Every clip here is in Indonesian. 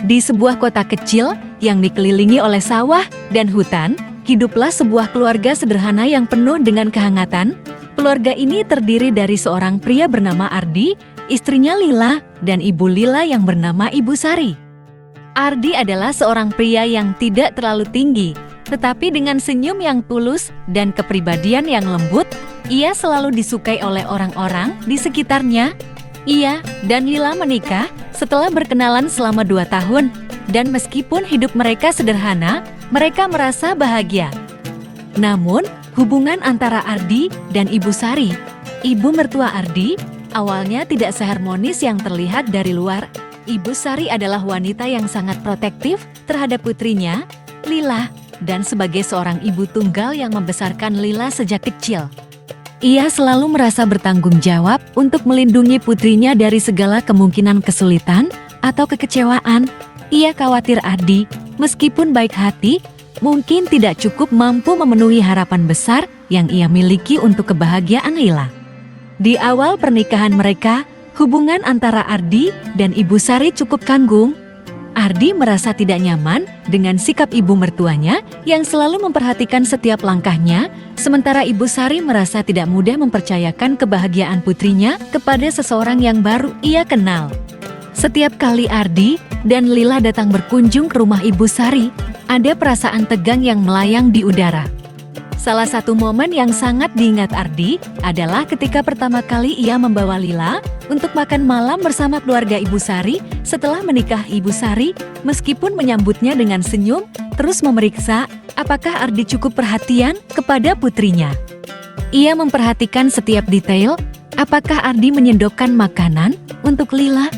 Di sebuah kota kecil yang dikelilingi oleh sawah dan hutan, hiduplah sebuah keluarga sederhana yang penuh dengan kehangatan. Keluarga ini terdiri dari seorang pria bernama Ardi, istrinya Lila, dan ibu Lila yang bernama Ibu Sari. Ardi adalah seorang pria yang tidak terlalu tinggi, tetapi dengan senyum yang tulus dan kepribadian yang lembut, ia selalu disukai oleh orang-orang di sekitarnya. Ia dan Lila menikah setelah berkenalan selama 2 tahun, dan meskipun hidup mereka sederhana, mereka merasa bahagia. Namun, hubungan antara Ardi dan Ibu Sari, ibu mertua Ardi, awalnya tidak seharmonis yang terlihat dari luar. Ibu Sari adalah wanita yang sangat protektif terhadap putrinya, Lila, dan sebagai seorang ibu tunggal yang membesarkan Lila sejak kecil. Ia selalu merasa bertanggung jawab untuk melindungi putrinya dari segala kemungkinan kesulitan atau kekecewaan. Ia khawatir Ardi, meskipun baik hati, mungkin tidak cukup mampu memenuhi harapan besar yang ia miliki untuk kebahagiaan Lila. Di awal pernikahan mereka, hubungan antara Ardi dan Ibu Sari cukup canggung. Ardi merasa tidak nyaman dengan sikap ibu mertuanya yang selalu memperhatikan setiap langkahnya, sementara Ibu Sari merasa tidak mudah mempercayakan kebahagiaan putrinya kepada seseorang yang baru ia kenal. Setiap kali Ardi dan Lila datang berkunjung ke rumah Ibu Sari, ada perasaan tegang yang melayang di udara. Salah satu momen yang sangat diingat Ardi adalah ketika pertama kali ia membawa Lila untuk makan malam bersama keluarga Ibu Sari setelah menikah. Ibu Sari, meskipun menyambutnya dengan senyum, terus memeriksa apakah Ardi cukup perhatian kepada putrinya. Ia memperhatikan setiap detail, apakah Ardi menyendokkan makanan untuk Lila,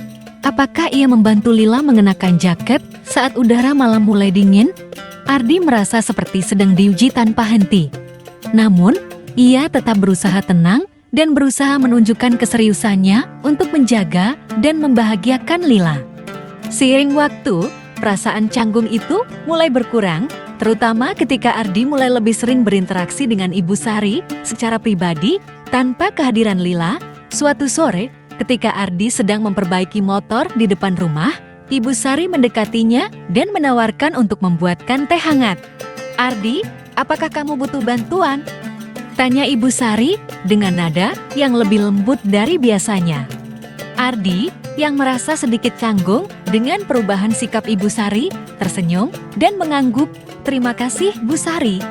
apakah ia membantu Lila mengenakan jaket saat udara malam mulai dingin. Ardi merasa seperti sedang diuji tanpa henti. Namun, ia tetap berusaha tenang dan berusaha menunjukkan keseriusannya untuk menjaga dan membahagiakan Lila. Seiring waktu, perasaan canggung itu mulai berkurang, terutama ketika Ardi mulai lebih sering berinteraksi dengan Ibu Sari secara pribadi tanpa kehadiran Lila. Suatu sore, ketika Ardi sedang memperbaiki motor di depan rumah, Ibu Sari mendekatinya dan menawarkan untuk membuatkan teh hangat. "Ardi, apakah kamu butuh bantuan?" tanya Ibu Sari dengan nada yang lebih lembut dari biasanya. Ardi, yang merasa sedikit canggung dengan perubahan sikap Ibu Sari, tersenyum dan mengangguk, "Terima kasih, Bu Sari.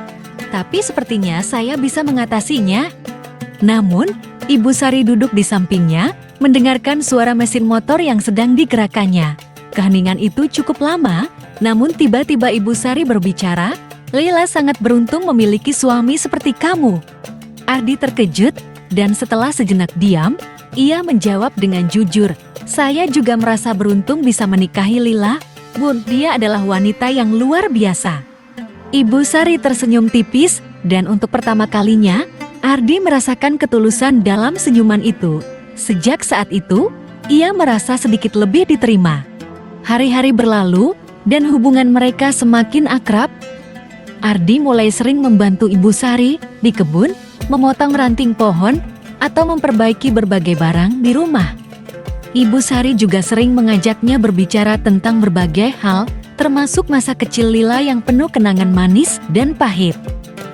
Tapi sepertinya saya bisa mengatasinya." Namun, Ibu Sari duduk di sampingnya, mendengarkan suara mesin motor yang sedang digerakkannya. Keheningan itu cukup lama, namun tiba-tiba Ibu Sari berbicara, "Lila sangat beruntung memiliki suami seperti kamu." Ardi terkejut, dan setelah sejenak diam, ia menjawab dengan jujur, "Saya juga merasa beruntung bisa menikahi Lila, Bun. Dia adalah wanita yang luar biasa." Ibu Sari tersenyum tipis, dan untuk pertama kalinya, Ardi merasakan ketulusan dalam senyuman itu. Sejak saat itu, ia merasa sedikit lebih diterima. Hari-hari berlalu, dan hubungan mereka semakin akrab. Ardi mulai sering membantu Ibu Sari di kebun, memotong ranting pohon, atau memperbaiki berbagai barang di rumah. Ibu Sari juga sering mengajaknya berbicara tentang berbagai hal, termasuk masa kecil Lila yang penuh kenangan manis dan pahit.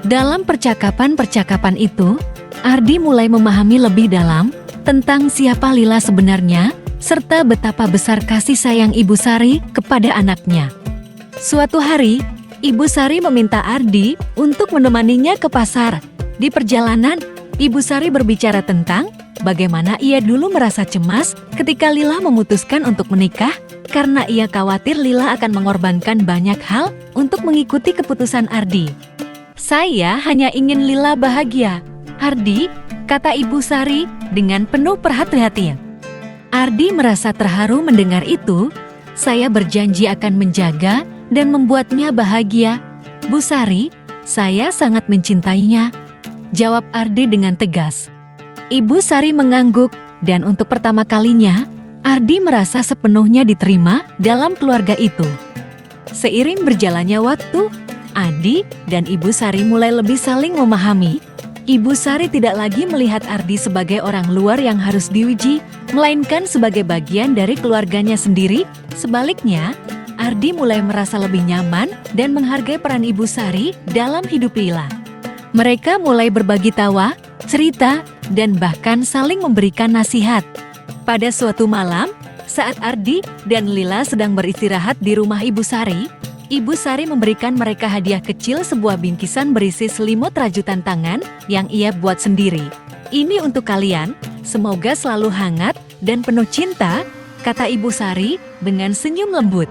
Dalam percakapan-percakapan itu, Ardi mulai memahami lebih dalam tentang siapa Lila sebenarnya, serta betapa besar kasih sayang Ibu Sari kepada anaknya. Suatu hari, Ibu Sari meminta Ardi untuk menemaninya ke pasar. Di perjalanan, Ibu Sari berbicara tentang bagaimana ia dulu merasa cemas ketika Lila memutuskan untuk menikah karena ia khawatir Lila akan mengorbankan banyak hal untuk mengikuti keputusan Ardi. "Saya hanya ingin Lila bahagia, Ardi," kata Ibu Sari dengan penuh perhatian. Ardi merasa terharu mendengar itu. "Saya berjanji akan menjaga dan membuatnya bahagia, Bu Sari. Saya sangat mencintainya," jawab Ardi dengan tegas. Ibu Sari mengangguk, dan untuk pertama kalinya, Ardi merasa sepenuhnya diterima dalam keluarga itu. Seiring berjalannya waktu, Ardi dan Ibu Sari mulai lebih saling memahami. Ibu Sari tidak lagi melihat Ardi sebagai orang luar yang harus diuji, melainkan sebagai bagian dari keluarganya sendiri. Sebaliknya, Ardi mulai merasa lebih nyaman dan menghargai peran Ibu Sari dalam hidup Lila. Mereka mulai berbagi tawa, cerita, dan bahkan saling memberikan nasihat. Pada suatu malam, saat Ardi dan Lila sedang beristirahat di rumah Ibu Sari, Ibu Sari memberikan mereka hadiah kecil, sebuah bingkisan berisi selimut rajutan tangan yang ia buat sendiri. "Ini untuk kalian, semoga selalu hangat dan penuh cinta," kata Ibu Sari dengan senyum lembut.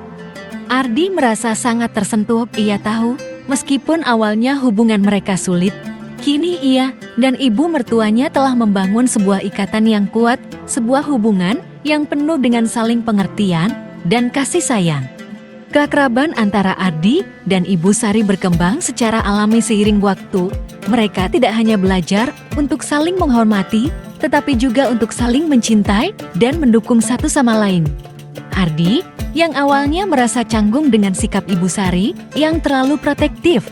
Ardi merasa sangat tersentuh. Ia tahu, meskipun awalnya hubungan mereka sulit, kini ia dan ibu mertuanya telah membangun sebuah ikatan yang kuat, sebuah hubungan yang penuh dengan saling pengertian dan kasih sayang. Keakraban antara Ardi dan Ibu Sari berkembang secara alami seiring waktu. Mereka tidak hanya belajar untuk saling menghormati, tetapi juga untuk saling mencintai dan mendukung satu sama lain. Ardi, yang awalnya merasa canggung dengan sikap Ibu Sari yang terlalu protektif,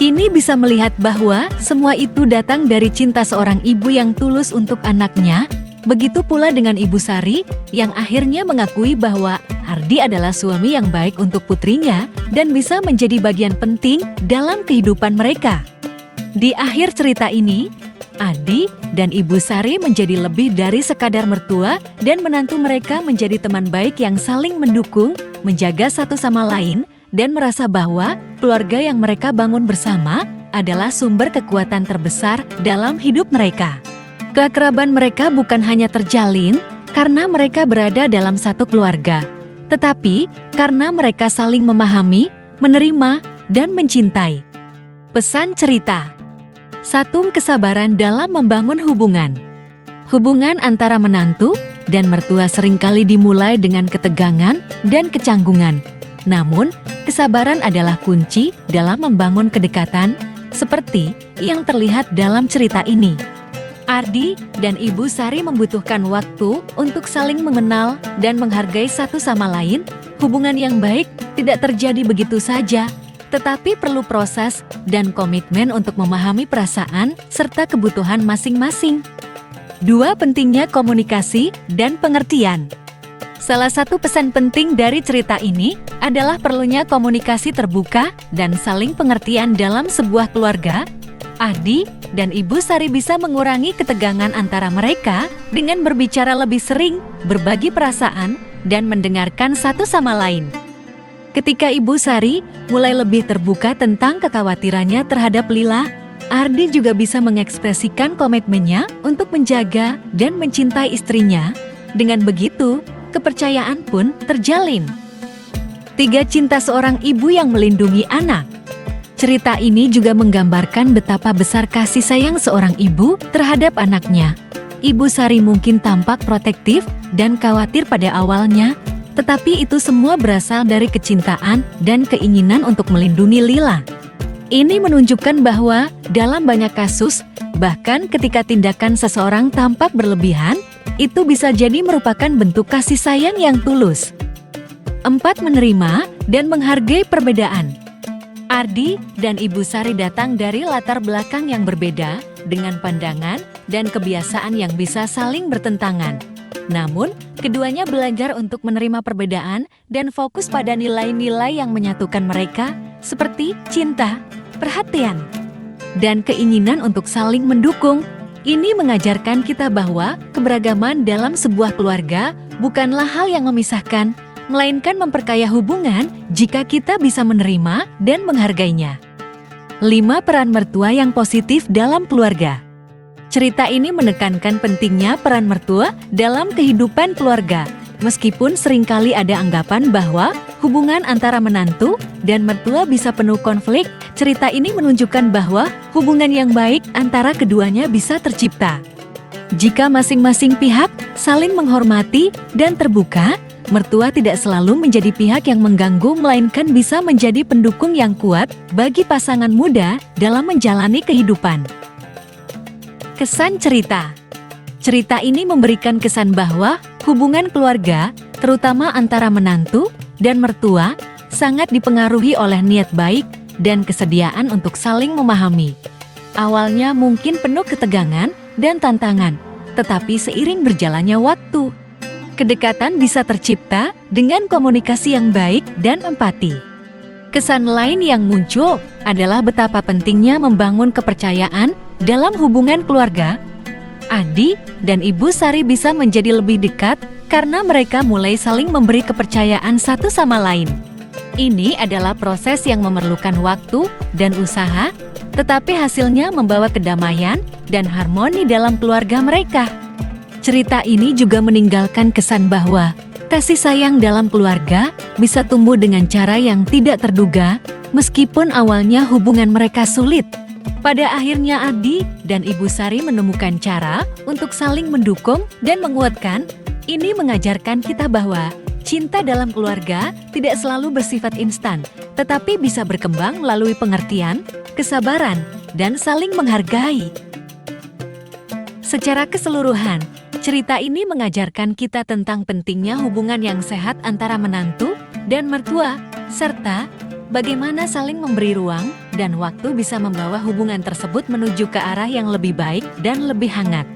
kini bisa melihat bahwa semua itu datang dari cinta seorang ibu yang tulus untuk anaknya. Begitu pula dengan Ibu Sari yang akhirnya mengakui bahwa Ardi adalah suami yang baik untuk putrinya dan bisa menjadi bagian penting dalam kehidupan mereka. Di akhir cerita ini, Ardi dan Ibu Sari menjadi lebih dari sekadar mertua dan menantu. Mereka menjadi teman baik yang saling mendukung, menjaga satu sama lain, dan merasa bahwa keluarga yang mereka bangun bersama adalah sumber kekuatan terbesar dalam hidup mereka. Keakraban mereka bukan hanya terjalin karena mereka berada dalam satu keluarga, tetapi karena mereka saling memahami, menerima, dan mencintai. Pesan cerita: 1. Kesabaran dalam membangun hubungan. Hubungan antara menantu dan mertua seringkali dimulai dengan ketegangan dan kecanggungan. Namun, kesabaran adalah kunci dalam membangun kedekatan, seperti yang terlihat dalam cerita ini. Ardi dan Ibu Sari membutuhkan waktu untuk saling mengenal dan menghargai satu sama lain. Hubungan yang baik tidak terjadi begitu saja, tetapi perlu proses dan komitmen untuk memahami perasaan serta kebutuhan masing-masing. 2. Pentingnya komunikasi dan pengertian. Salah satu pesan penting dari cerita ini adalah perlunya komunikasi terbuka dan saling pengertian dalam sebuah keluarga. Ardi dan Ibu Sari bisa mengurangi ketegangan antara mereka dengan berbicara lebih sering, berbagi perasaan, dan mendengarkan satu sama lain. Ketika Ibu Sari mulai lebih terbuka tentang kekhawatirannya terhadap Lila, Ardi juga bisa mengekspresikan komitmennya untuk menjaga dan mencintai istrinya. Dengan begitu, kepercayaan pun terjalin. 3. Cinta seorang ibu yang melindungi anak. Cerita ini juga menggambarkan betapa besar kasih sayang seorang ibu terhadap anaknya. Ibu Sari mungkin tampak protektif dan khawatir pada awalnya, tetapi itu semua berasal dari kecintaan dan keinginan untuk melindungi Lila. Ini menunjukkan bahwa dalam banyak kasus, bahkan ketika tindakan seseorang tampak berlebihan, itu bisa jadi merupakan bentuk kasih sayang yang tulus. 4. Menerima dan menghargai perbedaan. Ardi dan Ibu Sari datang dari latar belakang yang berbeda, dengan pandangan dan kebiasaan yang bisa saling bertentangan. Namun, keduanya belajar untuk menerima perbedaan dan fokus pada nilai-nilai yang menyatukan mereka, seperti cinta, perhatian, dan keinginan untuk saling mendukung. Ini mengajarkan kita bahwa keberagaman dalam sebuah keluarga bukanlah hal yang memisahkan, melainkan memperkaya hubungan jika kita bisa menerima dan menghargainya. 5. Peran mertua yang positif dalam keluarga. Cerita ini menekankan pentingnya peran mertua dalam kehidupan keluarga. Meskipun seringkali ada anggapan bahwa hubungan antara menantu dan mertua bisa penuh konflik, cerita ini menunjukkan bahwa hubungan yang baik antara keduanya bisa tercipta. Jika masing-masing pihak saling menghormati dan terbuka, mertua tidak selalu menjadi pihak yang mengganggu, melainkan bisa menjadi pendukung yang kuat bagi pasangan muda dalam menjalani kehidupan. Kesan cerita. Cerita ini memberikan kesan bahwa hubungan keluarga, terutama antara menantu dan mertua, sangat dipengaruhi oleh niat baik dan kesediaan untuk saling memahami. Awalnya mungkin penuh ketegangan dan tantangan, tetapi seiring berjalannya waktu, Kedekatan bisa tercipta dengan komunikasi yang baik dan empati. Kesan lain yang muncul adalah betapa pentingnya membangun kepercayaan dalam hubungan keluarga. Adi dan Ibu Sari bisa menjadi lebih dekat karena mereka mulai saling memberi kepercayaan satu sama lain. Ini adalah proses yang memerlukan waktu dan usaha, tetapi hasilnya membawa kedamaian dan harmoni dalam keluarga mereka. Cerita ini juga meninggalkan kesan bahwa kasih sayang dalam keluarga bisa tumbuh dengan cara yang tidak terduga, meskipun awalnya hubungan mereka sulit. Pada akhirnya Adi dan Ibu Sari menemukan cara untuk saling mendukung dan menguatkan. Ini mengajarkan kita bahwa cinta dalam keluarga tidak selalu bersifat instan, tetapi bisa berkembang melalui pengertian, kesabaran, dan saling menghargai. Secara keseluruhan, cerita ini mengajarkan kita tentang pentingnya hubungan yang sehat antara menantu dan mertua, serta bagaimana saling memberi ruang dan waktu bisa membawa hubungan tersebut menuju ke arah yang lebih baik dan lebih hangat.